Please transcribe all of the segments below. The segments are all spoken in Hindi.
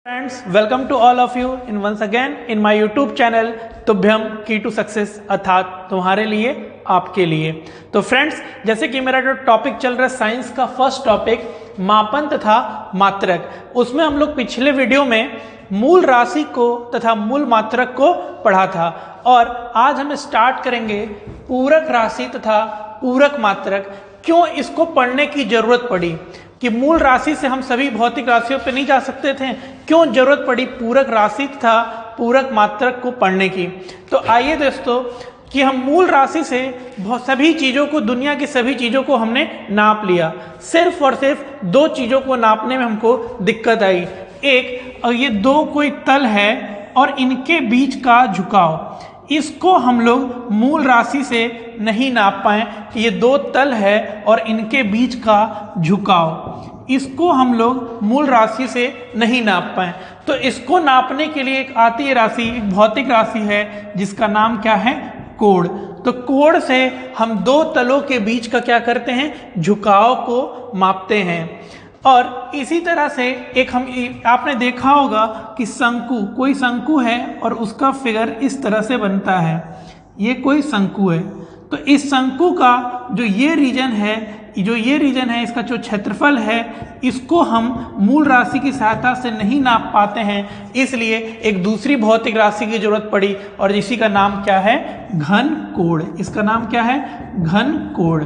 Friends, welcome to all of you in once again in my YouTube channel तुभ्यम की टू सक्सेस, अर्थात तुम्हारे लिए आपके लिए। तो फ्रेंड्स, जैसे कि मेरा जो टॉपिक चल रहा है साइंस का फर्स्ट टॉपिक मापन तथा मात्रक, उसमें हम लोग पिछले वीडियो में मूल राशि को तथा मूल मात्रक को पढ़ा था और आज हम स्टार्ट करेंगे पूरक राशि तथा पूरक मात्रक। क्यों इसको पढ़ने की जरूरत पड़ी कि मूल राशि से हम सभी भौतिक राशियों पर नहीं जा सकते थे, क्यों जरूरत पड़ी पूरक राशि तथा पूरक मात्रक को पढ़ने की। तो आइए दोस्तों कि हम मूल राशि से सभी चीज़ों को, दुनिया की सभी चीज़ों को हमने नाप लिया। सिर्फ और सिर्फ दो चीज़ों को नापने में हमको दिक्कत आई। एक, ये दो कोई तल है और इनके बीच का झुकाव, इसको हम लोग मूल राशि से नहीं नाप पाए कि ये दो तल है और इनके बीच का झुकाव, इसको हम लोग मूल राशि से नहीं नाप पाए। तो इसको नापने के लिए एक आती है राशि, एक भौतिक राशि है जिसका नाम क्या है, कोण। तो कोण से हम दो तलों के बीच का क्या करते हैं, झुकाव को मापते हैं। और इसी तरह से एक आपने देखा होगा कि शंकु, कोई शंकु है और उसका फिगर इस तरह से बनता है, ये कोई शंकु है। तो इस शंकु का जो ये रीजन है, इसका जो क्षेत्रफल है, इसको हम मूल राशि की सहायता से नहीं नाप पाते हैं, इसलिए एक दूसरी भौतिक राशि की जरूरत पड़ी और इसी का नाम क्या है, घन कोण। इसका नाम क्या है, घन कोण।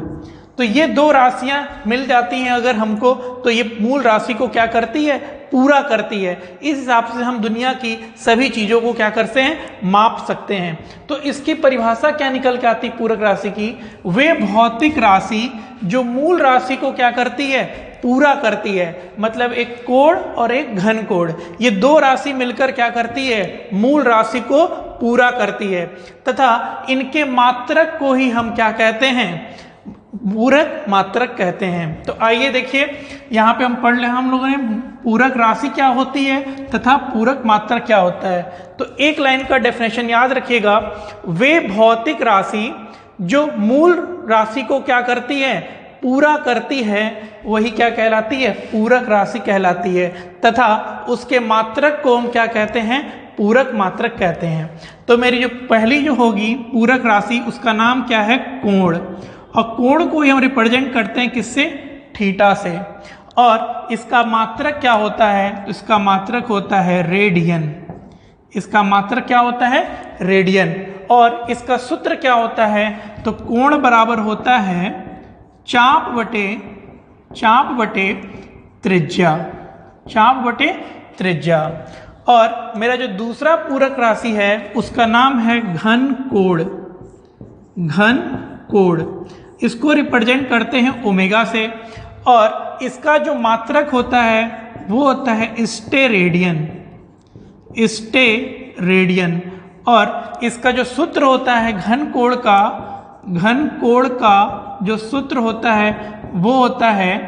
तो ये दो राशियां मिल जाती हैं अगर हमको, तो ये मूल राशि को क्या करती है, पूरा करती है। इस हिसाब से हम दुनिया की सभी चीज़ों को क्या करते हैं, माप सकते हैं। तो इसकी परिभाषा क्या निकल के आती पूरक राशि की, वे भौतिक राशि जो मूल राशि को क्या करती है, पूरा करती है। मतलब एक कोण और एक घन कोण, ये दो राशि मिलकर क्या करती है, मूल राशि को पूरा करती है तथा इनके मात्रक को ही हम क्या कहते हैं, पूरक मात्रक कहते हैं। तो आइए देखिए, यहाँ पे हम पढ़ ले हम लोगों ने पूरक राशि क्या होती है तथा पूरक मात्रक क्या होता है। तो एक लाइन का डेफिनेशन याद रखिएगा, वे भौतिक राशि जो मूल राशि को क्या करती है, पूरा करती है, वही क्या कहलाती है, पूरक राशि कहलाती है तथा उसके मात्रक को हम क्या कहते हैं, पूरक मात्रक कहते हैं। तो मेरी जो पहली जो होगी पूरक राशि, उसका नाम क्या है, कोण। और कोण को ही हम रिप्रेजेंट करते हैं किससे, थीटा से। और इसका मात्रक क्या होता है, इसका मात्रक होता है रेडियन। इसका मात्रक क्या होता है, रेडियन। और इसका सूत्र क्या होता है, तो कोण बराबर होता है चाप बटे त्रिज्या, चाप बटे त्रिज्या। और मेरा जो दूसरा पूरक राशि है उसका नाम है घन कोण, घन कोण। इसको रिप्रेजेंट करते हैं ओमेगा से और इसका जो मात्रक होता है वो होता है स्टेरेडियन, स्टेरेडियन। और इसका जो सूत्र होता है घन कोण का जो सूत्र होता है वो होता है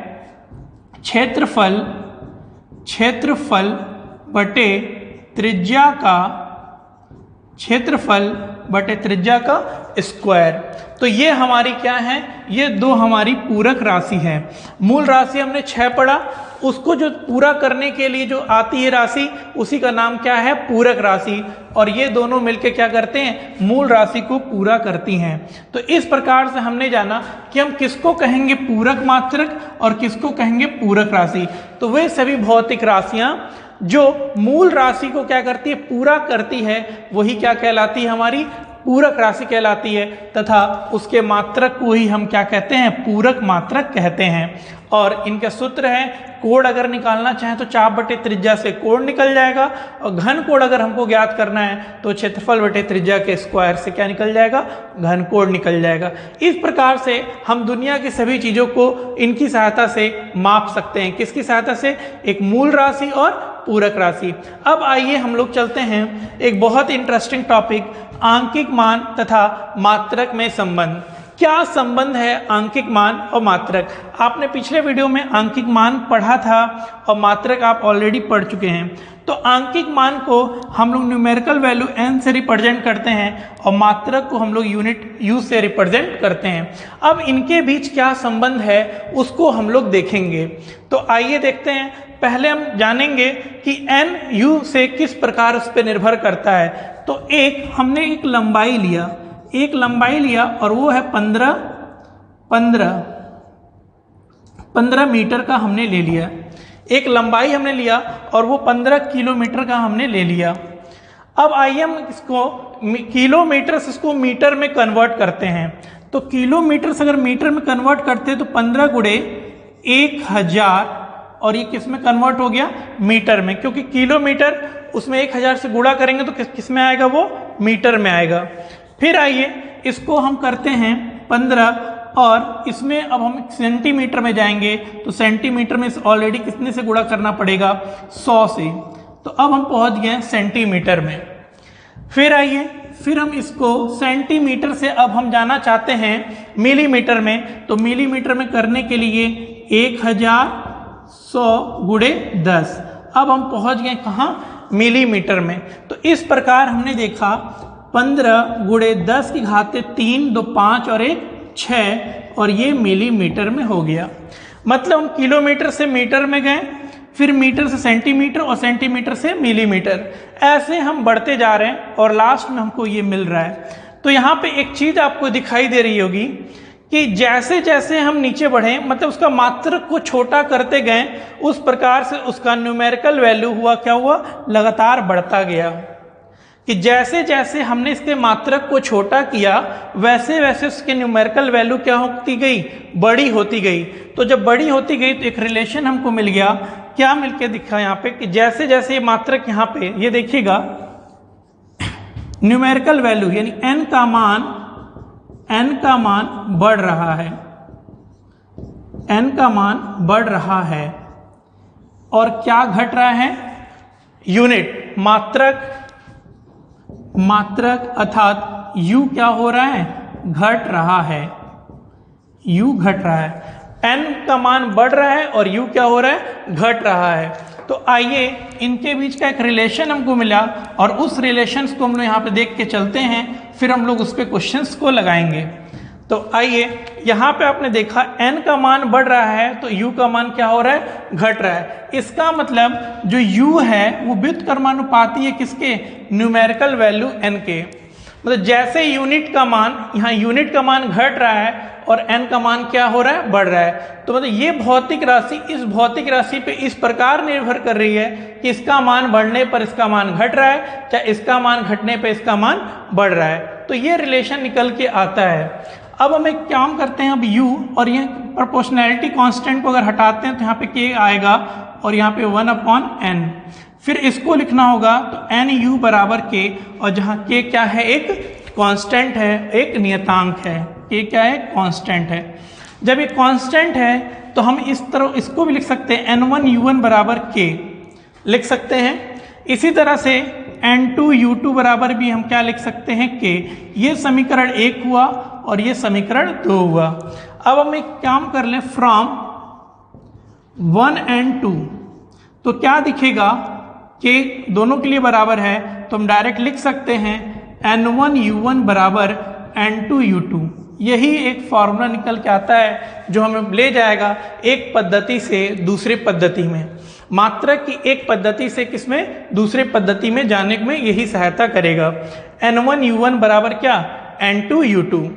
क्षेत्रफल बटे त्रिज्या का स्क्वायर। तो ये हमारी क्या है, ये दो हमारी पूरक राशि है। मूल राशि हमने 6 पढ़ा, उसको जो पूरा करने के लिए जो आती है राशि, उसी का नाम क्या है, पूरक राशि। और ये दोनों मिलकर क्या करते हैं, मूल राशि को पूरा करती हैं। तो इस प्रकार से हमने जाना कि हम किसको कहेंगे पूरक मात्रक और किसको कहेंगे पूरक राशि। तो वे सभी भौतिक राशियां जो मूल राशि को क्या करती है, पूरा करती है, वही क्या कहलाती है, हमारी पूरक राशि कहलाती है तथा उसके मात्रक को ही हम क्या कहते हैं, पूरक मात्रक कहते हैं। और इनका सूत्र है, कोण अगर निकालना चाहें तो चाप बटे त्रिज्या से कोण निकल जाएगा, और घन कोण अगर हमको ज्ञात करना है तो क्षेत्रफल बटे त्रिज्या के स्क्वायर से क्या निकल जाएगा, घन कोण निकल जाएगा। इस प्रकार से हम दुनिया की सभी चीज़ों को इनकी सहायता से माप सकते हैं। किसकी सहायता से, एक मूल राशि और पूरक राशि। अब आइए हम लोग चलते हैं एक बहुत इंटरेस्टिंग टॉपिक, आंकिक मान तथा मात्रक में संबंध। क्या संबंध है आंकिक मान और मात्रक। आपने पिछले वीडियो में आंकिक मान पढ़ा था और मात्रक आप ऑलरेडी पढ़ चुके हैं। तो आंकिक मान को हम लोग न्यूमेरिकल वैल्यू n से रिप्रेजेंट करते हैं और मात्रक को हम लोग यूनिट u से रिप्रेजेंट करते हैं। अब इनके बीच क्या संबंध है उसको हम लोग देखेंगे। तो आइए देखते हैं। पहले हम जानेंगे कि एन यू से किस प्रकार उस पर निर्भर करता है। तो हमने एक लंबाई लिया और वो है 15 मीटर का हमने ले लिया। एक लंबाई हमने लिया और वो 15 किलोमीटर का हमने ले लिया। अब आइए हम इसको किलोमीटर से इसको मीटर में कन्वर्ट करते हैं। तो किलोमीटर से अगर मीटर में कन्वर्ट करते हैं तो 15 गुणे 1000, और ये किस में कन्वर्ट हो गया? मीटर में, क्योंकि किलोमीटर उसमें 1000 से गुणा करेंगे तो किस में आएगा? वो मीटर में आएगा। फिर आइए इसको हम करते हैं 15, और इसमें अब हम सेंटीमीटर में जाएंगे तो सेंटीमीटर में ऑलरेडी कितने से गुणा करना पड़ेगा? 100 से। तो अब हम पहुंच गए सेंटीमीटर में। फिर हम इसको सेंटीमीटर से अब हम जाना चाहते हैं मिलीमीटर में। तो मिलीमीटर में करने के लिए 1100 गुणे 10। अब हम पहुंच गए कहाँ? मिलीमीटर में। तो इस प्रकार हमने देखा 15 गुणे 10 की घात 3, 2 5 और 1 6, और ये मिलीमीटर में हो गया। मतलब हम किलोमीटर से मीटर में गए, फिर मीटर से सेंटीमीटर और सेंटीमीटर से मिलीमीटर, ऐसे हम बढ़ते जा रहे हैं और लास्ट में हमको ये मिल रहा है। तो यहाँ पे एक चीज़ आपको दिखाई दे रही होगी कि जैसे जैसे हम नीचे बढ़े, मतलब उसका मात्रक को छोटा करते गए, उस प्रकार से उसका न्यूमेरिकल वैल्यू हुआ, क्या हुआ? लगातार बढ़ता गया। कि जैसे जैसे हमने इसके मात्रक को छोटा किया वैसे वैसे उसके न्यूमेरिकल वैल्यू क्या होती गई? बड़ी होती गई। तो जब बड़ी होती गई तो एक रिलेशन हमको मिल गया। क्या मिलके दिखा यहाँ पे? कि जैसे जैसे ये मात्रक यहाँ पे ये देखिएगा न्यूमेरिकल वैल्यू यानी n का मान बढ़ रहा है, n का मान बढ़ रहा है, और क्या घट रहा है? यूनिट, मात्रक अर्थात u क्या हो रहा है? घट रहा है। u घट रहा है, n का मान बढ़ रहा है और u क्या हो रहा है? घट रहा है। तो आइए इनके बीच का एक रिलेशन हमको मिला और उस रिलेशंस को हम लोग यहाँ पे देख के चलते हैं, फिर हम लोग उस पर क्वेश्चंस को लगाएंगे। तो आइए यहाँ पे आपने देखा n का मान बढ़ रहा है तो u का मान क्या हो रहा है? घट रहा है। इसका मतलब जो u है वो व्युत्क्रमानुपाती है किसके? न्यूमेरिकल वैल्यू n के। मतलब जैसे यूनिट का मान, यहाँ यूनिट का मान घट रहा है और n का मान क्या हो रहा है? बढ़ रहा है। तो मतलब ये भौतिक राशि इस भौतिक राशि पे इस प्रकार निर्भर कर रही है कि इसका मान बढ़ने पर इसका मान घट रहा है, चाहे इसका मान घटने पर इसका मान बढ़ रहा है। तो ये रिलेशन निकल के आता है। अब हम एक काम करते हैं, अब u और ये प्रोपोर्शनैलिटी कांस्टेंट को अगर हटाते हैं तो यहाँ पे k आएगा और यहाँ पे 1/n। फिर इसको लिखना होगा तो nu बराबर k, और जहाँ k क्या है? एक कांस्टेंट है, एक नियतांक है। k क्या है? कांस्टेंट है। जब ये कांस्टेंट है तो हम इस तरह इसको भी लिख सकते हैं n1u1 बराबर k लिख सकते हैं। इसी तरह से n2u2 बराबर भी हम क्या लिख सकते हैं? k। ये समीकरण 1 हुआ और ये समीकरण 2 हुआ। अब हम एक काम कर लें फ्रॉम 1 and 2, तो क्या दिखेगा? k दोनों के लिए बराबर है तो हम डायरेक्ट लिख सकते हैं n1u1 बराबर n2u2। यही एक फॉर्मूला निकल के आता है जो हमें ले जाएगा एक पद्धति से दूसरी पद्धति में, मात्रक की एक पद्धति से किसमें? दूसरे पद्धति में जाने में यही सहायता करेगा। n1u1 बराबर क्या? n2u2।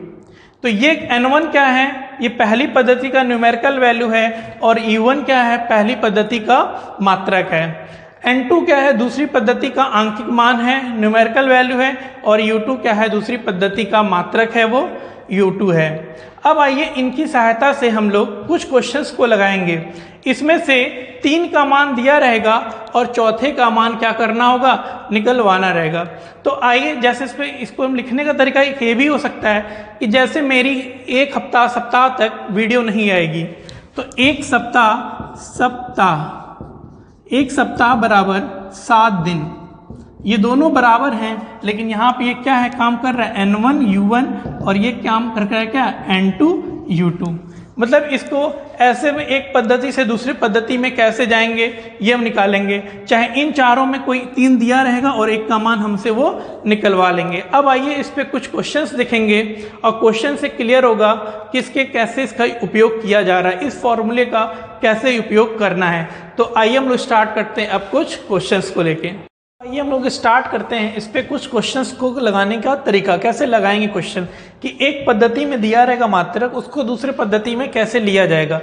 तो ये n1 क्या है? ये पहली पद्धति का न्यूमेरिकल वैल्यू है और u1 क्या है? पहली पद्धति का मात्रक है। n2 क्या है? दूसरी पद्धति का आंकिक मान है, न्यूमेरिकल वैल्यू है, और u2 क्या है? दूसरी पद्धति का मात्रक है, वो u2 है। अब आइए इनकी सहायता से हम लोग कुछ क्वेश्चंस को लगाएंगे। इसमें से 3 का मान दिया रहेगा और चौथे का मान क्या करना होगा? निकलवाना रहेगा। तो आइए जैसे इसको हम लिखने का तरीका ये भी हो सकता है कि जैसे मेरी एक सप्ताह तक वीडियो नहीं आएगी, तो एक सप्ताह बराबर 7 दिन, ये दोनों बराबर हैं, लेकिन यहाँ पे ये क्या है? काम कर रहा है n1u1 और ये काम कर रहा है क्या? n2u2। मतलब इसको ऐसे में एक पद्धति से दूसरी पद्धति में कैसे जाएंगे ये हम निकालेंगे, चाहे इन चारों में कोई 3 दिया रहेगा और एक का मान हमसे वो निकलवा लेंगे। अब आइए इस पे कुछ क्वेश्चंस देखेंगे और क्वेश्चन से क्लियर होगा कि इसके कैसे इसका उपयोग किया जा रहा है, इस फॉर्मूले का कैसे उपयोग करना है। तो आइए हम लोग स्टार्ट करते हैं अब कुछ क्वेश्चंस को लेके। आइए हम लोग स्टार्ट करते हैं इस पे कुछ क्वेश्चंस को लगाने का तरीका, कैसे लगाएंगे क्वेश्चन, कि एक पद्धति में दिया रहेगा मात्रक, उसको दूसरे पद्धति में कैसे लिया जाएगा।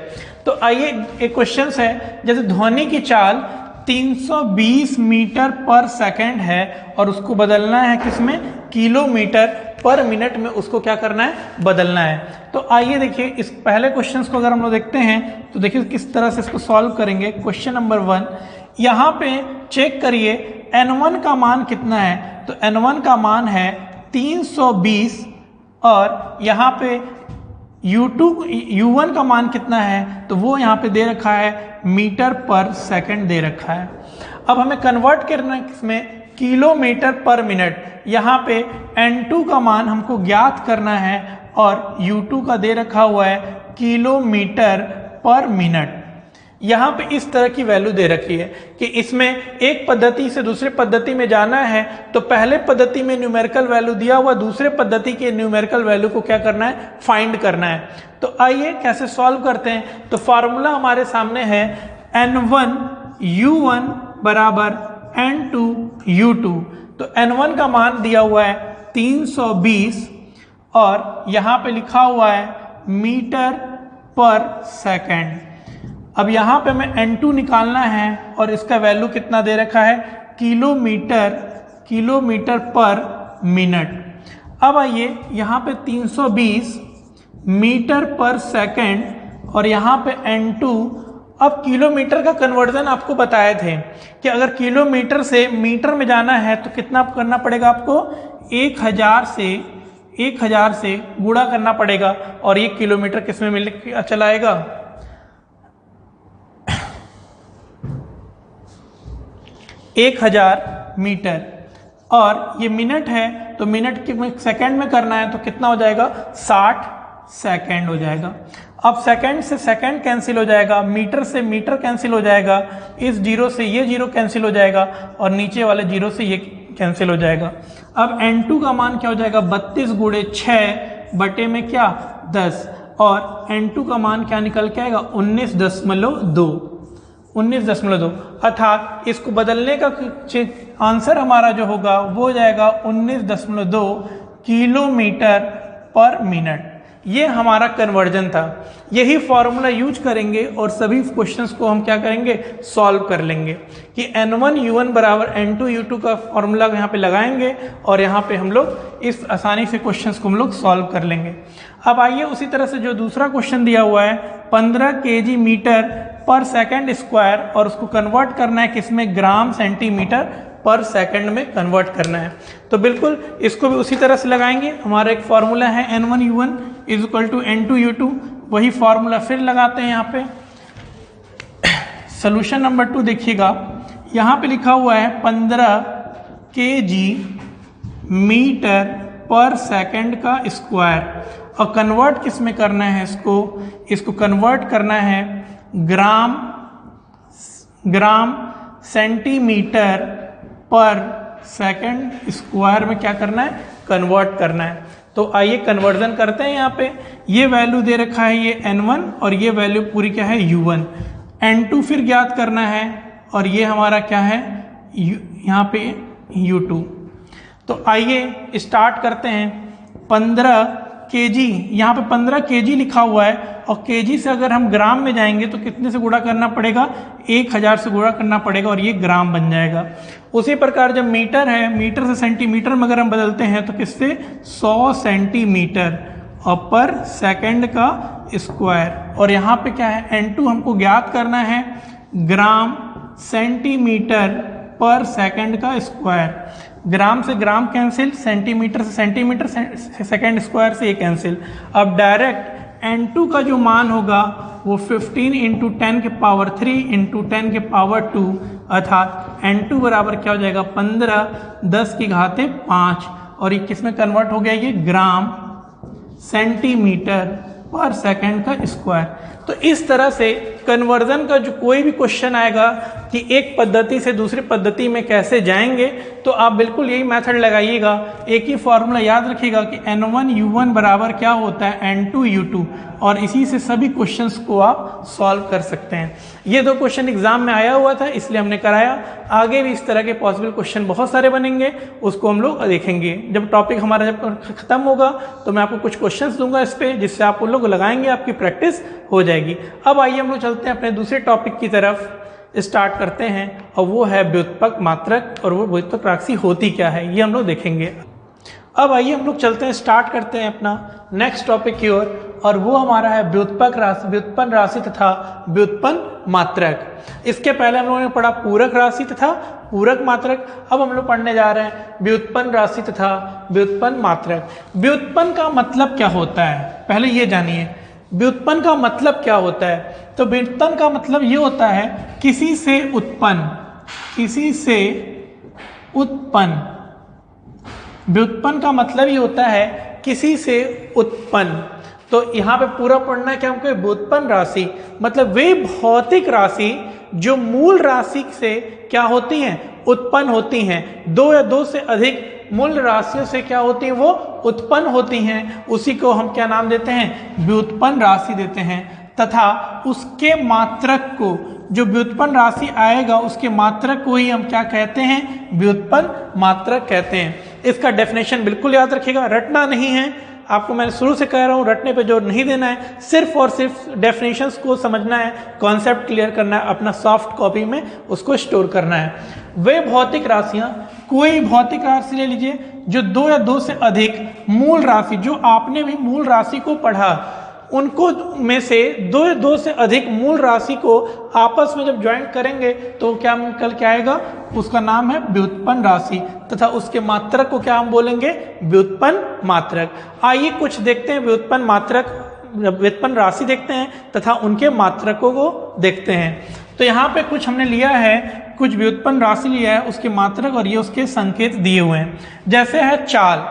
तो आइए एक क्वेश्चन है, जैसे ध्वनि की चाल 320 मीटर पर सेकंड है और उसको बदलना है किसमें, किलोमीटर पर मिनट में उसको क्या करना है, बदलना है। तो आइए देखिए इस पहले क्वेश्चन को अगर हम लोग देखते हैं तो देखिए किस तरह से इसको सॉल्व करेंगे। क्वेश्चन नंबर 1, यहाँ पे चेक करिए n1 का मान कितना है, तो n1 का मान है 320 और यहाँ पे u1 का मान कितना है, तो वो यहाँ पे दे रखा है मीटर पर सेकंड दे रखा है। अब हमें कन्वर्ट करना है किसमें, किलोमीटर पर मिनट। यहाँ पे n2 का मान हमको ज्ञात करना है और u2 का दे रखा हुआ है किलोमीटर पर मिनट। यहाँ पे इस तरह की वैल्यू दे रखी है कि इसमें एक पद्धति से दूसरे पद्धति में जाना है तो पहले पद्धति में न्यूमेरिकल वैल्यू दिया हुआ, दूसरे पद्धति के न्यूमेरिकल वैल्यू को क्या करना है, फाइंड करना है। तो आइए कैसे सॉल्व करते हैं। तो फार्मूला हमारे सामने है n1 u1 बराबर n2 u2। तो n1 का मान दिया हुआ है 320 और यहाँ पे लिखा हुआ है मीटर पर सेकेंड। अब यहाँ पे हमें n2 निकालना है और इसका वैल्यू कितना दे रखा है, किलोमीटर पर मिनट। अब आइए यहाँ पे 320 मीटर पर सेकंड और यहाँ पे n2। अब किलोमीटर का कन्वर्जन आपको बताए थे कि अगर किलोमीटर से मीटर में जाना है तो कितना करना पड़ेगा आपको, 1000 से गुणा करना पड़ेगा और ये किलोमीटर किसमें मिल चला आएगा, 1000 मीटर। और ये मिनट है तो मिनट के सेकंड में करना है तो कितना हो जाएगा, 60 सेकंड हो जाएगा। अब सेकंड से सेकंड कैंसिल हो जाएगा, मीटर से मीटर कैंसिल हो जाएगा, इस जीरो से ये जीरो कैंसिल हो जाएगा और नीचे वाले जीरो से ये कैंसिल हो जाएगा। अब n2 का मान क्या हो जाएगा, 32 गुणे 6 बटे में क्या 10 और n2 का मान क्या निकल के आएगा, 19.2 अर्थात इसको बदलने का आंसर हमारा जो होगा वो हो जाएगा 19.2 किलोमीटर पर मिनट। ये हमारा कन्वर्जन था। यही फॉर्मूला यूज करेंगे और सभी क्वेश्चंस को हम क्या करेंगे, सॉल्व कर लेंगे कि n1 u1 बराबर n2 u2 का फॉर्मूला यहाँ पे लगाएंगे और यहाँ पे हम लोग इस आसानी से क्वेश्चंस को हम लोग सॉल्व कर लेंगे। अब आइए उसी तरह से जो दूसरा क्वेश्चन दिया हुआ है 15 kg मीटर पर सेकंड स्क्वायर और उसको कन्वर्ट करना है किसमें, ग्राम सेंटीमीटर पर सेकंड में कन्वर्ट करना है। तो बिल्कुल इसको भी उसी तरह से लगाएंगे। हमारा एक फॉर्मूला है n1 u1 is equal to n2 u2, वही फॉर्मूला फिर लगाते हैं यहाँ पे। सोल्यूशन नंबर 2 देखिएगा, यहाँ पे लिखा हुआ है 15 kg मीटर पर सेकंड का स्क्वायर और कन्वर्ट किस में करना है, इसको कन्वर्ट करना है ग्राम सेंटीमीटर पर सेकंड स्क्वायर में क्या करना है, कन्वर्ट करना है। तो आइए कन्वर्जन करते हैं। यहाँ पे ये वैल्यू दे रखा है ये n1 और ये वैल्यू पूरी क्या है u1, n2 फिर ज्ञात करना है और ये हमारा क्या है यहाँ पे u2। तो आइए स्टार्ट करते हैं। 15 kg, यहाँ पे 15 kg लिखा हुआ है और kg से अगर हम ग्राम में जाएंगे तो कितने से गुणा करना पड़ेगा, 1000 से गुणा करना पड़ेगा और ये ग्राम बन जाएगा। उसी प्रकार जब मीटर है, मीटर से सेंटीमीटर में अगर हम बदलते हैं तो किससे, 100 सेंटीमीटर और पर सेकंड का स्क्वायर। और यहाँ पे क्या है, n2 हमको ज्ञात करना है ग्राम सेंटीमीटर पर सेकंड का स्क्वायर। ग्राम से ग्राम कैंसिल, सेंटीमीटर से सेंटीमीटर, सेकंड स्क्वायर से ये कैंसिल। अब डायरेक्ट n2 का जो मान होगा वो 15 इंटू 10 के पावर 3 इंटू 10 के पावर 2 अर्थात n2 बराबर क्या हो जाएगा, 15 10 की घाते 5 और ये किस में कन्वर्ट हो गया, ये ग्राम सेंटीमीटर पर सेकंड का स्क्वायर। तो इस तरह से कन्वर्जन का जो कोई भी क्वेश्चन आएगा कि एक पद्धति से दूसरी पद्धति में कैसे जाएंगे, तो आप बिल्कुल यही मेथड लगाइएगा। एक ही फॉर्मूला याद रखिएगा कि N1U1 बराबर क्या होता है N2U2, और इसी से सभी क्वेश्चंस को आप सॉल्व कर सकते हैं। ये दो क्वेश्चन एग्जाम में आया हुआ था इसलिए हमने कराया। आगे भी इस तरह के पॉसिबल क्वेश्चन बहुत सारे बनेंगे, उसको हम लोग देखेंगे। जब टॉपिक हमारा जब खत्म होगा तो मैं आपको कुछ क्वेश्चंस दूंगा इस पे, जिससे आप उन लोग लगाएंगे, आपकी प्रैक्टिस हो जाएगी। अब आइए हम लोग चलते हैं अपने दूसरे टॉपिक की तरफ, स्टार्ट करते हैं, और वो है व्युत्पन्न मात्रक। और वो व्युत्पन्न राशि होती क्या है ये हम लोग देखेंगे। अब आइए हम लोग चलते हैं, स्टार्ट करते हैं अपना नेक्स्ट टॉपिक की ओर, और वो हमारा है व्युत्पन्न राशि तथा व्युत्पन्न मात्रक। इसके पहले हम लोगों ने पढ़ा पूरक राशि तथा पूरक मात्रक। अब हम लोग पढ़ने जा रहे हैं व्युत्पन्न राशि तथा व्युत्पन्न मात्रक। व्युत्पन्न का मतलब क्या होता है, पहले ये जानिए। व्युत्पन्न का मतलब क्या होता है? तो व्युत्पन्न का मतलब ये होता है किसी से उत्पन्न, किसी से उत्पन्न। व्युत्पन्न का मतलब ये होता है किसी से उत्पन्न। तो यहाँ पे पूरा पढ़ना है कि हमको व्युत्पन्न राशि मतलब वे भौतिक राशि जो मूल राशि से क्या होती हैं, उत्पन्न होती हैं। दो या दो से अधिक मूल राशियों से क्या होती हैं, वो उत्पन्न होती हैं। उसी को हम क्या नाम देते हैं, व्युत्पन्न राशि देते हैं। तथा उसके मात्रक को, जो व्युत्पन्न राशि आएगा उसके मात्रक को ही हम क्या कहते हैं, व्युत्पन्न मात्रक कहते हैं। इसका डेफिनेशन बिल्कुल याद रखिएगा, रटना नहीं है। आपको मैं शुरू से कह रहा हूँ, रटने पे जोर नहीं देना है, सिर्फ और सिर्फ डेफिनेशंस को समझना है, कॉन्सेप्ट क्लियर करना है, अपना सॉफ्ट कॉपी में उसको स्टोर करना है। वे भौतिक राशियाँ, कोई भौतिक राशि ले लीजिए जो दो या दो से अधिक मूल राशि, जो आपने भी मूल राशि को पढ़ा, उनको में से दो या दो से अधिक मूल राशि को आपस में जब ज्वाइन करेंगे तो क्या निकल के आएगा, उसका नाम है व्युत्पन्न राशि। तथा उसके मात्रक को क्या हम बोलेंगे, व्युत्पन्न मात्रक। आइए कुछ देखते हैं व्युत्पन्न मात्रक, व्युत्पन्न राशि देखते हैं तथा उनके मात्रकों को देखते हैं। तो यहाँ पे कुछ हमने लिया है, कुछ व्युत्पन्न राशि लिया है, उसके मात्रक और ये उसके संकेत दिए हुए हैं। जैसे है चाल,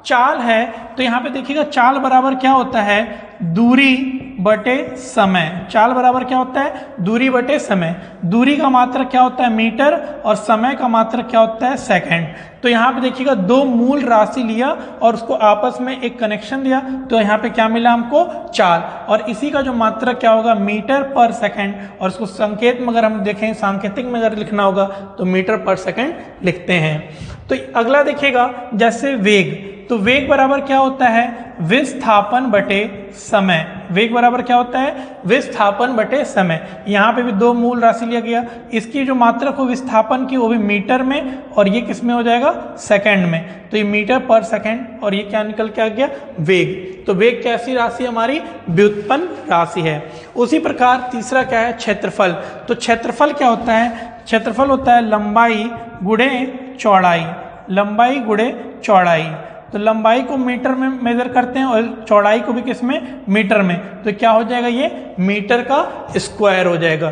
चाल है तो यहाँ पे देखिएगा चाल बराबर क्या होता है, दूरी बटे समय। चाल बराबर क्या होता है, दूरी बटे समय। दूरी का मात्रक क्या होता है, मीटर, और समय का मात्रक क्या होता है, सेकंड। तो यहाँ पे देखिएगा दो मूल राशि लिया और उसको आपस में एक कनेक्शन दिया, तो यहाँ पे क्या मिला हमको, चाल। और इसी का जो मात्रक क्या होगा, मीटर पर सेकंड। और उसको संकेत में अगर हम देखें, सांकेतिक में अगर लिखना होगा तो मीटर पर सेकंड लिखते हैं। तो अगला देखिएगा जैसे वेग, तो वेग बराबर क्या होता है, विस्थापन बटे समय। वेग बराबर क्या होता है, विस्थापन बटे समय। यहाँ पे भी दो मूल राशि लिया गया, इसकी जो मात्रक हो विस्थापन की वो भी मीटर में, और ये किस में हो जाएगा, सेकंड में। तो ये मीटर पर सेकंड, और ये क्या निकल के आ गया, वेग। तो वेग कैसी राशि हमारी, व्युत्पन्न राशि है। उसी प्रकार तीसरा क्या है, क्षेत्रफल। तो क्षेत्रफल क्या होता है, क्षेत्रफल होता है लंबाई गुणे चौड़ाई, लंबाई गुणे चौड़ाई। तो लंबाई को मीटर में मेजर करते हैं और चौड़ाई को भी किस में, मीटर में। तो क्या हो जाएगा, ये मीटर का स्क्वायर हो जाएगा।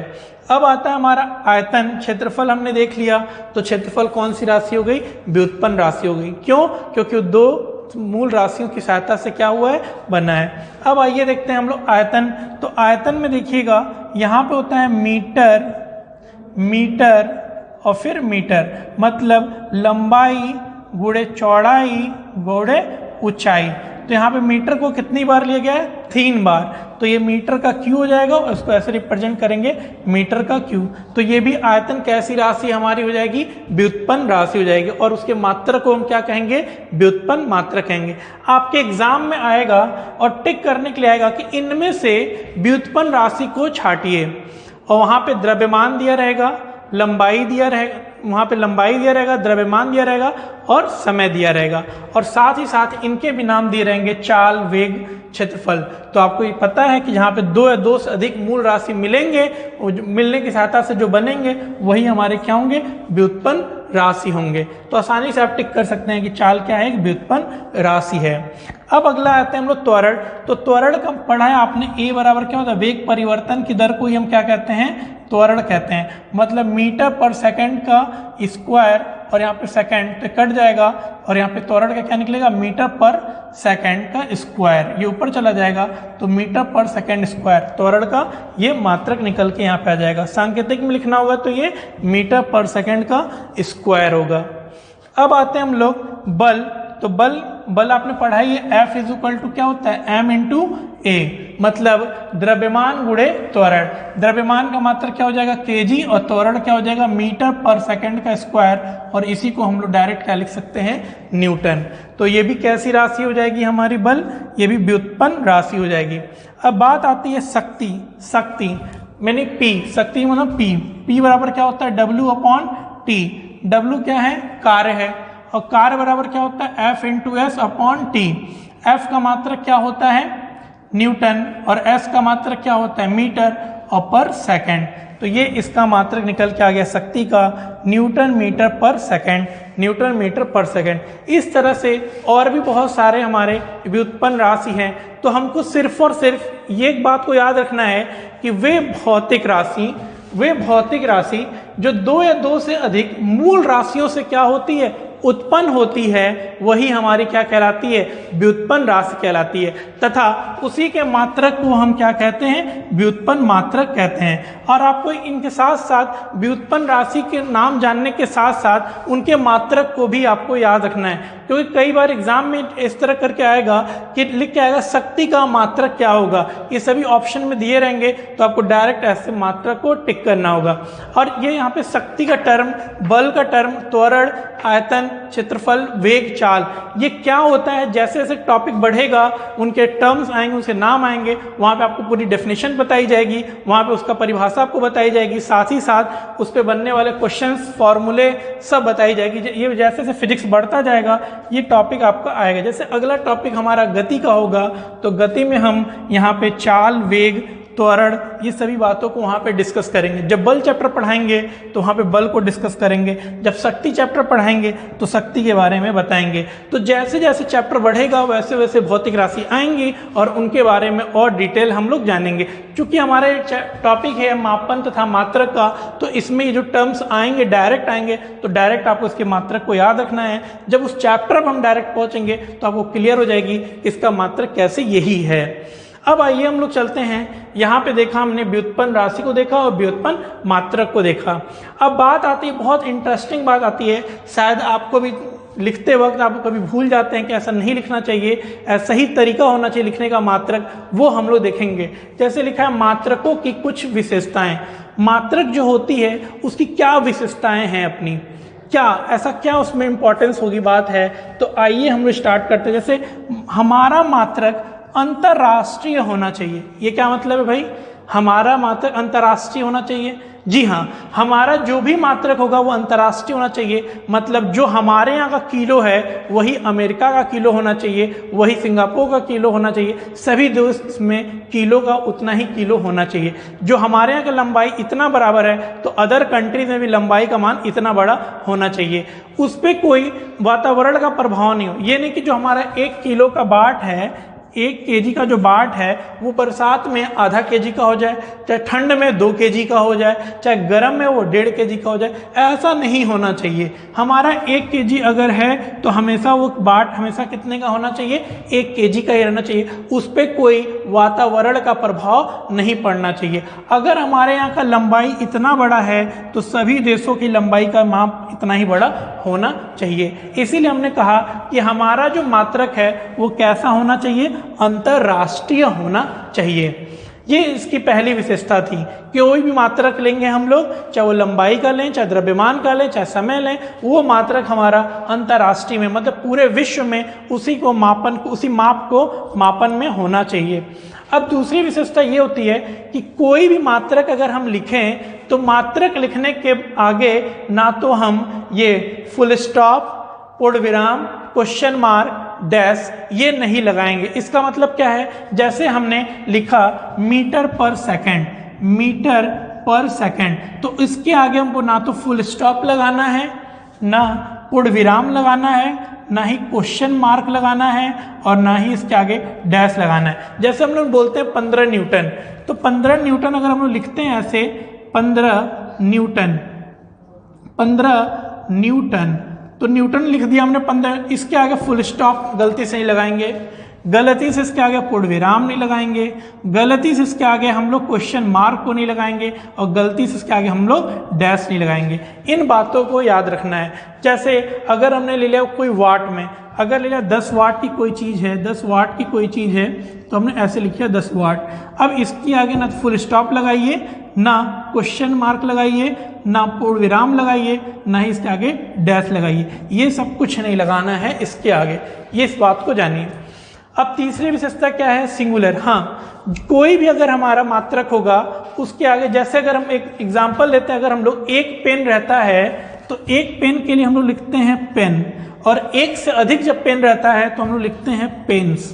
अब आता है हमारा आयतन। क्षेत्रफल हमने देख लिया, तो क्षेत्रफल कौन सी राशि हो गई, व्युत्पन्न राशि हो गई। क्यों, क्योंकि दो मूल राशियों की सहायता से क्या हुआ है, बना है। अब आइए देखते हैं हम लोग आयतन। तो आयतन में देखिएगा यहाँ पे होता है मीटर, मीटर और फिर मीटर, मतलब लंबाई गुणे चौड़ाई गुणे ऊंचाई। तो यहाँ पे मीटर को कितनी बार लिया गया है, 3 बार। तो ये मीटर का क्यू हो जाएगा और इसको ऐसे रिप्रेजेंट करेंगे, मीटर का क्यू। तो ये भी आयतन कैसी राशि हमारी हो जाएगी, व्युत्पन्न राशि हो जाएगी। और उसके मात्रक को हम क्या कहेंगे, व्युत्पन्न मात्रक कहेंगे। आपके एग्जाम में आएगा और टिक करने के लिए आएगा कि इनमें से व्युत्पन्न राशि को छाटिए, और वहाँ पे द्रव्यमान दिया रहेगा, लंबाई दिया रहेगा, वहाँ पे लंबाई दिया रहेगा, द्रव्यमान दिया रहेगा और समय दिया रहेगा, और साथ ही साथ इनके भी नाम दिए रहेंगे, चाल, वेग, क्षेत्रफल। तो आपको ये पता है कि जहाँ पे दो या दो से अधिक मूल राशि मिलेंगे, मिलने की सहायता से जो बनेंगे वही हमारे क्या होंगे, व्युत्पन्न राशि होंगे। तो आसानी से आप टिक कर सकते हैं कि चाल क्या है, एक व्युत्पन्न राशि है। अब अगला आते हैं हम लोग त्वरण। तो त्वरण का पढ़ा है आपने, ए बराबर क्या होता है, वेग परिवर्तन की दर को ही हम क्या कहते हैं, त्वरण कहते हैं। मतलब मीटर पर सेकंड का स्क्वायर, और यहाँ पे सेकंड तो कट जाएगा, और यहाँ पे त्वरण का क्या निकलेगा, मीटर पर सेकंड का स्क्वायर, ये ऊपर चला जाएगा तो मीटर पर सेकंड स्क्वायर, त्वरण का ये मात्रक निकल के यहाँ पे आ जाएगा। सांकेतिक में लिखना होगा तो ये मीटर पर सेकंड का स्क्वायर होगा। अब आते हैं हम लोग बल। तो बल आपने पढ़ा है, F इज इक्वल टू क्या होता है, m इंटू ए, मतलब द्रव्यमान गुणे त्वरण। द्रव्यमान का मात्रक क्या हो जाएगा, kg, और त्वरण क्या हो जाएगा, मीटर पर सेकंड का स्क्वायर, और इसी को हम लोग डायरेक्ट क्या लिख सकते हैं, न्यूटन। तो ये भी कैसी राशि हो जाएगी हमारी बल, ये भी व्युत्पन्न राशि हो जाएगी। अब बात आती है शक्ति मैंने P, शक्ति मतलब P बराबर क्या होता है, W/T। W क्या है, कार्य है, और कार्य बराबर क्या होता है, F into S upon T. F का मात्रक क्या होता है, न्यूटन, और S का मात्रक क्या होता है, मीटर और पर सेकंड। तो ये इसका मात्रक निकल के आ गया शक्ति का, न्यूटन मीटर पर सेकंड, न्यूटन मीटर पर सेकंड। इस तरह से और भी बहुत सारे हमारे व्युत्पन्न राशि हैं। तो हमको सिर्फ और सिर्फ ये एक बात को याद रखना है कि वे भौतिक राशि जो दो या दो से अधिक मूल राशियों से क्या होती है, उत्पन्न होती है, वही हमारी क्या कहलाती है, व्युत्पन्न राशि कहलाती है। तथा उसी के मात्रक को हम क्या कहते हैं, व्युत्पन्न मात्रक कहते हैं। और आपको इनके साथ साथ व्युत्पन्न राशि के नाम जानने के साथ साथ उनके मात्रक को भी आपको याद रखना है, क्योंकि कई बार एग्जाम में इस तरह करके आएगा कि लिख के आएगा शक्ति का मात्रक क्या होगा। ये सभी ऑप्शन में दिए रहेंगे, तो आपको डायरेक्ट ऐसे मात्रक को टिक करना होगा। और ये यहाँ पे शक्ति का टर्म, बल का टर्म, त्वरण, आयतन, क्षेत्रफल, वेग, चाल, ये क्या होता है, जैसे जैसे टॉपिक बढ़ेगा उनके टर्म्स आएंगे, उनसे नाम आएंगे, वहाँ पे आपको पूरी डेफिनेशन बताई जाएगी, वहाँ पे उसका परिभाषा आपको बताई जाएगी, साथ ही साथ उस पे बनने वाले क्वेश्चंस, फॉर्मूले सब बताई जाएगी। ये जैसे जैसे फिजिक्स बढ़ता जाएगा ये टॉपिक आपका आएगा। जैसे अगला टॉपिक हमारा गति का होगा, तो गति में हम यहाँ पे चाल, वेग, त्वरण, ये सभी बातों को वहाँ पे डिस्कस करेंगे। जब बल चैप्टर पढ़ाएंगे तो वहाँ पे बल को डिस्कस करेंगे, जब शक्ति चैप्टर पढ़ाएंगे तो शक्ति के बारे में बताएंगे। तो जैसे जैसे चैप्टर बढ़ेगा वैसे वैसे भौतिक राशि आएंगी और उनके बारे में और डिटेल हम लोग जानेंगे। चूँकि हमारे टॉपिक है मापन तथा मात्रक का, तो इसमें जो टर्म्स आएंगे डायरेक्ट आएंगे, तो डायरेक्ट आपको इसके मात्रक को याद रखना है। जब उस चैप्टर पर हम डायरेक्ट पहुँचेंगे तो आपको क्लियर हो जाएगी इसका मात्रक कैसे, यही है। अब आइए हम लोग चलते हैं, यहाँ पे देखा हमने व्युत्पन्न राशि को देखा और व्युत्पन्न मात्रक को देखा। अब बात आती है, बहुत इंटरेस्टिंग बात आती है, शायद आपको भी लिखते वक्त आप कभी भूल जाते हैं कि ऐसा नहीं लिखना चाहिए, ऐसा ही तरीका होना चाहिए लिखने का मात्रक, वो हम लोग देखेंगे। जैसे लिखा है मात्रकों की कुछ विशेषताएं। मात्रक जो होती है उसकी क्या विशेषताएं हैं अपनी, क्या ऐसा क्या उसमें इंपॉर्टेंस होगी बात है। तो आइए हम लोग स्टार्ट करते हैं। जैसे हमारा मात्रक अंतरराष्ट्रीय होना चाहिए। ये क्या मतलब है भाई, हमारा मात्रक अंतरराष्ट्रीय होना चाहिए। जी हाँ, हमारा जो भी मात्रक होगा वो अंतर्राष्ट्रीय होना चाहिए। मतलब जो हमारे यहाँ का किलो है वही अमेरिका का किलो होना चाहिए, वही सिंगापुर का किलो होना चाहिए, सभी देश में किलो का उतना ही किलो होना चाहिए। जो हमारे यहाँ की लंबाई इतना बराबर है तो अदर कंट्रीज में भी लंबाई का मान इतना बड़ा होना चाहिए। उस पर कोई वातावरण का प्रभाव नहीं हो। ये नहीं कि जो हमारा 1 किलो का बाट है, 1 केजी का जो बाट है वो बरसात में आधा केजी का हो जाए, चाहे ठंड में 2 केजी का हो जाए, चाहे गर्म में वो 1.5 केजी का हो जाए, ऐसा नहीं होना चाहिए। हमारा 1 केजी अगर है तो हमेशा वो बाट हमेशा कितने का होना चाहिए, 1 केजी का ही रहना चाहिए। उस पर कोई वातावरण का प्रभाव नहीं पड़ना चाहिए। अगर हमारे यहाँ का लंबाई इतना बड़ा है तो सभी देशों की लंबाई का माप इतना ही बड़ा होना चाहिए। इसीलिए हमने कहा कि हमारा जो मात्रक है वो कैसा होना चाहिए, अंतरराष्ट्रीय होना चाहिए। ये इसकी पहली विशेषता थी। कोई भी मात्रक लेंगे हम लोग, चाहे वो लंबाई का लें, चाहे द्रव्यमान का लें, चाहे समय लें, वो मात्रक हमारा अंतरराष्ट्रीय में, मतलब पूरे विश्व में उसी को मापन, उसी माप को मापन में होना चाहिए। अब दूसरी विशेषता ये होती है कि कोई भी मात्रक अगर हम लिखें तो मात्रक लिखने के आगे ना तो हम ये फुल स्टॉप, पूर्ण विराम, क्वेश्चन मार्क, डैश ये नहीं लगाएंगे। इसका मतलब क्या है, जैसे हमने लिखा मीटर पर सेकंड, तो इसके आगे हमको ना तो फुल स्टॉप लगाना है ना पूर्ण विराम लगाना है, ना ही क्वेश्चन मार्क लगाना है, और ना ही इसके आगे डैश लगाना है। जैसे हम लोग बोलते हैं 15 न्यूटन, तो 15 न्यूटन अगर हम लोग लिखते हैं ऐसे 15 न्यूटन, 15 न्यूटन, तो न्यूटन लिख दिया हमने 15, इसके आगे फुल स्टॉप गलती से नहीं लगाएंगे, गलती से इसके आगे पूर्ण विराम नहीं लगाएंगे, गलती से इसके आगे हम लोग क्वेश्चन मार्क को नहीं लगाएंगे, और गलती से इसके आगे हम लोग डैश नहीं लगाएंगे। इन बातों को याद रखना है। जैसे अगर हमने ले लिया कोई वाट में, अगर ले लिया 10 वाट की कोई चीज़ है, 10 वाट की कोई चीज़ है, तो हमने ऐसे लिखा 10 वाट। अब इसके आगे ना फुल स्टॉप लगाइए, ना क्वेश्चन मार्क लगाइए, ना पूर्ण विराम लगाइए, ना ही इसके आगे डैश लगाइए, ये सब कुछ नहीं लगाना है इसके आगे, ये इस बात को जानिए। अब तीसरी विशेषता क्या है? सिंगुलर। हाँ, कोई भी अगर हमारा मात्रक होगा उसके आगे, जैसे अगर हम एक एग्जांपल लेते हैं, अगर हम लोग एक पेन रहता है तो एक पेन के लिए हम लोग लिखते हैं पेन, और एक से अधिक जब पेन रहता है तो हम लोग लिखते हैं पेन्स,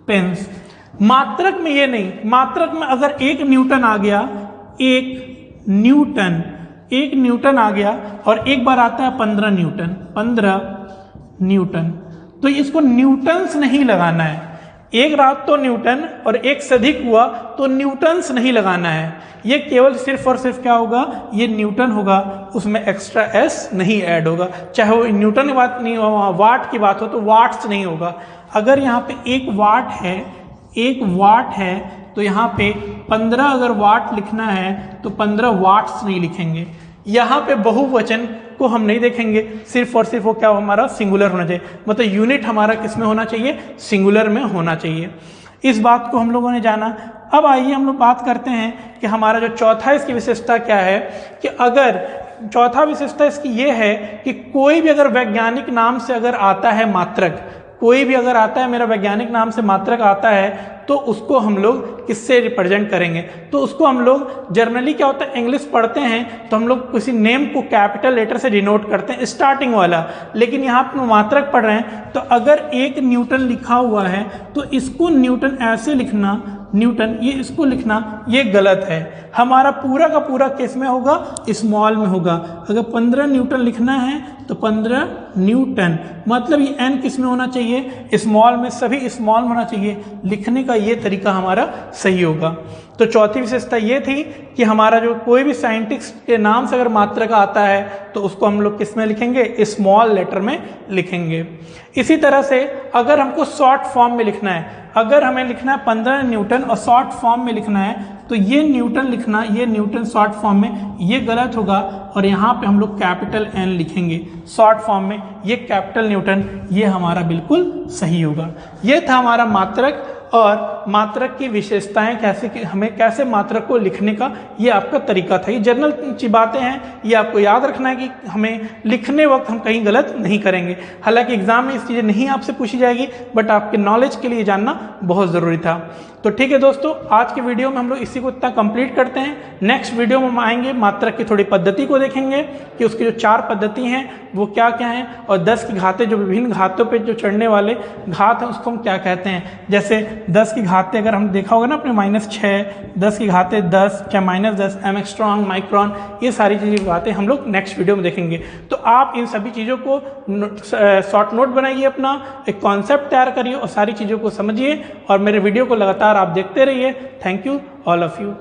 पेन्स। मात्रक में ये नहीं, मात्रक में अगर 1 न्यूटन आ गया, 1 न्यूटन, 1 न्यूटन आ गया, और एक बार आता है 15 न्यूटन, 15 न्यूटन, तो इसको न्यूटन्स नहीं लगाना है। एक रात तो न्यूटन और एक से अधिक हुआ तो न्यूटन्स नहीं लगाना है, ये केवल सिर्फ और सिर्फ क्या होगा, ये न्यूटन होगा, उसमें एक्स्ट्रा एस नहीं ऐड होगा। चाहे वो न्यूटन की बात नहीं हो, वाट की बात हो तो वाट्स नहीं होगा। अगर यहाँ पे 1 वाट है, 1 वाट है, तो यहाँ पे 15 अगर वाट लिखना है तो 15 वाट्स नहीं लिखेंगे। यहाँ पे बहुवचन को हम नहीं देखेंगे, सिर्फ और सिर्फ वो क्या हमारा सिंगुलर होना चाहिए, मतलब यूनिट हमारा किस में होना चाहिए, सिंगुलर में होना चाहिए। इस बात को हम लोगों ने जाना। अब आइए हम लोग बात करते हैं कि हमारा जो चौथा इसकी विशेषता क्या है, कि अगर चौथा विशेषता इसकी ये है कि कोई भी अगर वैज्ञानिक नाम से अगर आता है मात्रक, कोई भी अगर आता है, मेरा वैज्ञानिक नाम से मात्रक आता है, तो उसको हम लोग किससे रिप्रेजेंट करेंगे, तो उसको हम लोग जनरली क्या होता है, इंग्लिश पढ़ते हैं तो हम लोग किसी नेम को कैपिटल लेटर से डिनोट करते हैं, स्टार्टिंग वाला। लेकिन यहाँ पर मात्रक पढ़ रहे हैं तो अगर 1 न्यूटन लिखा हुआ है तो इसको न्यूटन ऐसे लिखना, न्यूटन, ये इसको लिखना, ये गलत है। हमारा पूरा का पूरा किस में होगा, स्मॉल में होगा। अगर 15 न्यूटन लिखना है तो 15 न्यूटन, मतलब ये n किस में होना चाहिए, स्मॉल में, सभी स्मॉल में होना चाहिए। लिखने का ये तरीका हमारा सही होगा। तो चौथी विशेषता ये थी कि हमारा जो कोई भी साइंटिस्ट के नाम से अगर मात्रक आता है तो उसको हम लोग किस में लिखेंगे, स्मॉल लेटर में लिखेंगे। इसी तरह से अगर हमको शॉर्ट फॉर्म में लिखना है, अगर हमें लिखना है 15 न्यूटन और शॉर्ट फॉर्म में लिखना है, तो ये न्यूटन लिखना, ये न्यूटन शॉर्ट फॉर्म में, ये गलत होगा, और यहाँ पे हम लोग कैपिटल N लिखेंगे शॉर्ट फॉर्म में, ये कैपिटल न्यूटन, ये हमारा बिल्कुल सही होगा। ये था हमारा मात्रक और मात्रक की विशेषताएं, कैसे कि हमें कैसे मात्रक को लिखने का ये आपका तरीका था। ये जनरल बातें हैं, ये आपको याद रखना है कि हमें लिखने वक्त हम कहीं गलत नहीं करेंगे। हालांकि एग्जाम में इस चीज़ें नहीं आपसे पूछी जाएगी, बट आपके नॉलेज के लिए जानना बहुत ज़रूरी था। तो ठीक है दोस्तों, आज के वीडियो में हम लोग इसी को इतना कंप्लीट करते हैं। नेक्स्ट वीडियो में हम आएंगे, मात्रक की थोड़ी पद्धति को देखेंगे कि उसकी जो 4 पद्धति हैं वो क्या क्या हैं, और 10 की घातें, जो विभिन्न घातों पे जो चढ़ने वाले घात हैं उसको हम क्या कहते हैं। जैसे 10 की घातें अगर हम देखा होगा ना अपने -6, 10 की घातें 10, क्या -10, एंगस्ट्रॉम, माइक्रोन, ये सारी चीज़ें बातें हम लोग नेक्स्ट वीडियो में देखेंगे। तो आप इन सभी चीज़ों को शॉर्ट नोट बनाइए, अपना एक कॉन्सेप्ट तैयार करिए और सारी चीज़ों को समझिए, और मेरे वीडियो को लगातार आप देखते रहिए। Thank you all of you.